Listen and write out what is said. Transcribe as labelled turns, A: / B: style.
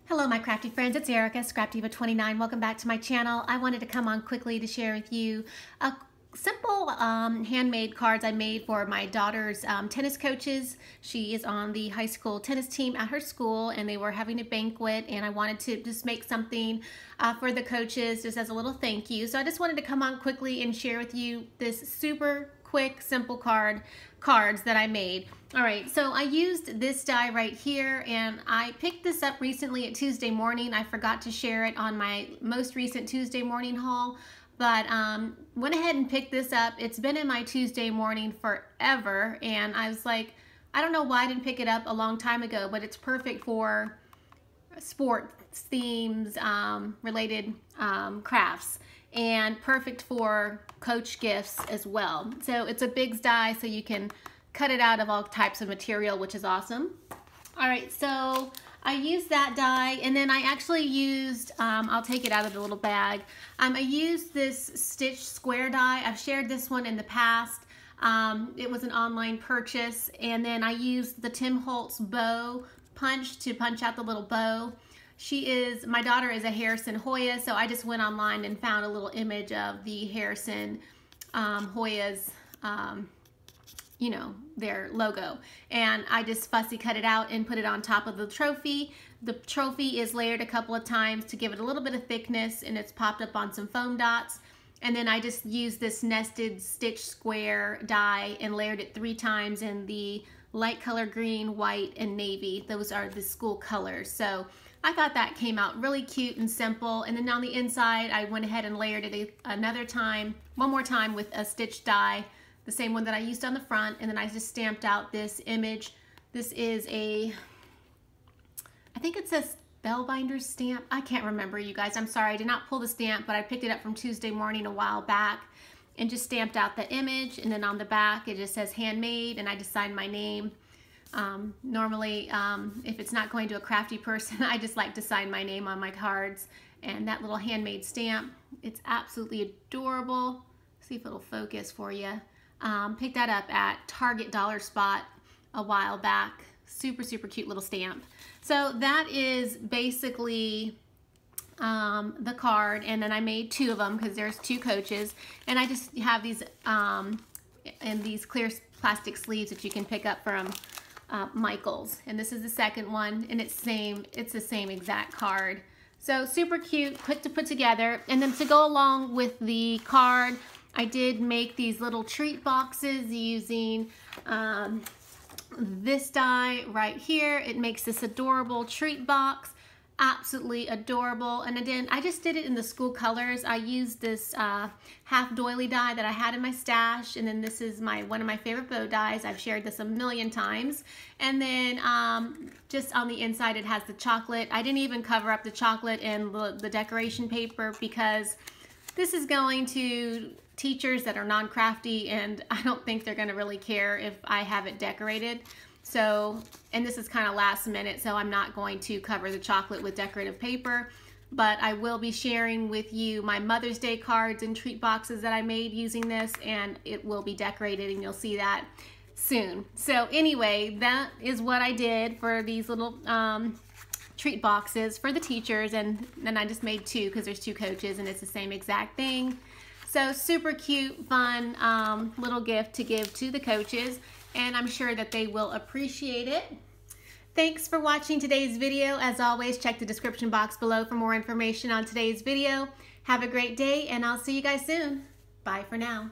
A: Hello my crafty friends, it's Erica, Scrapdiva29. Welcome back to my channel. I wanted to come on quickly to share with you a simple handmade cards I made for my daughter's tennis coaches. She is on the high school tennis team at her school and they were having a banquet, and I wanted to just make something for the coaches just as a little thank you. So I just wanted to come on quickly and share with you this super quick, simple cards that I made. All right, so I used this die right here, and I picked this up recently at Tuesday morning. I forgot to share it on my most recent Tuesday morning haul, but went ahead and picked this up. It's been in my Tuesday morning forever, and I was like, I don't know why I didn't pick it up a long time ago, but it's perfect for sports themes, related crafts, and perfect for coach gifts as well. So it's a big die, so you can cut it out of all types of material, which is awesome. All right, so I used that die, and then I actually used, I'll take it out of the little bag. I used this stitch square die. I've shared this one in the past. It was an online purchase, and then I used the Tim Holtz bow punch to punch out the little bow. My daughter is a Harrison Hoya, so I just went online and found a little image of the Harrison Hoya's, you know, their logo, and I just fussy cut it out and put it on top of the trophy. The trophy is layered a couple of times to give it a little bit of thickness, and it's popped up on some foam dots. And then I just used this nested stitch square die and layered it 3 times in the light color green, white, and navy. Those are the school colors. So I thought that came out really cute and simple. And then on the inside, I went ahead and layered it one more time with a stitch die, the same one that I used on the front, and then I just stamped out this image. This is I think it says Spellbinder stamp. I can't remember, you guys. I'm sorry, I did not pull the stamp, but I picked it up from Tuesday morning a while back and just stamped out the image, and then on the back it just says Handmade, and I just signed my name. Normally, if it's not going to a crafty person, I just like to sign my name on my cards, and that little handmade stamp, it's absolutely adorable. See if it'll focus for you. Picked that up at Target Dollar Spot a while back. Super, super cute little stamp. So that is basically the card, and then I made 2 of them because there's 2 coaches, and I just have these in these clear plastic sleeves that you can pick up from Michael's, and this is the second one, and it's the same exact card. So super cute, quick to put together. And then to go along with the card, I did make these little treat boxes using this die right here. It makes this adorable treat box, absolutely adorable. And again, I just did it in the school colors. I used this half doily die that I had in my stash, and then this is one of my favorite bow dies. I've shared this a million times. And then just on the inside, it has the chocolate. I didn't even cover up the chocolate in the decoration paper because this is going to teachers that are non-crafty, and I don't think they're going to really care if I have it decorated. So, and this is kind of last minute, so I'm not going to cover the chocolate with decorative paper, but I will be sharing with you my Mother's Day cards and treat boxes that I made using this, and it will be decorated, and you'll see that soon. So anyway, that is what I did for these little treat boxes for the teachers, and then I just made 2 because there's 2 coaches, and it's the same exact thing. So super cute, fun little gift to give to the coaches, and I'm sure that they will appreciate it. Thanks for watching today's video. As always, check the description box below for more information on today's video. Have a great day, and I'll see you guys soon. Bye for now.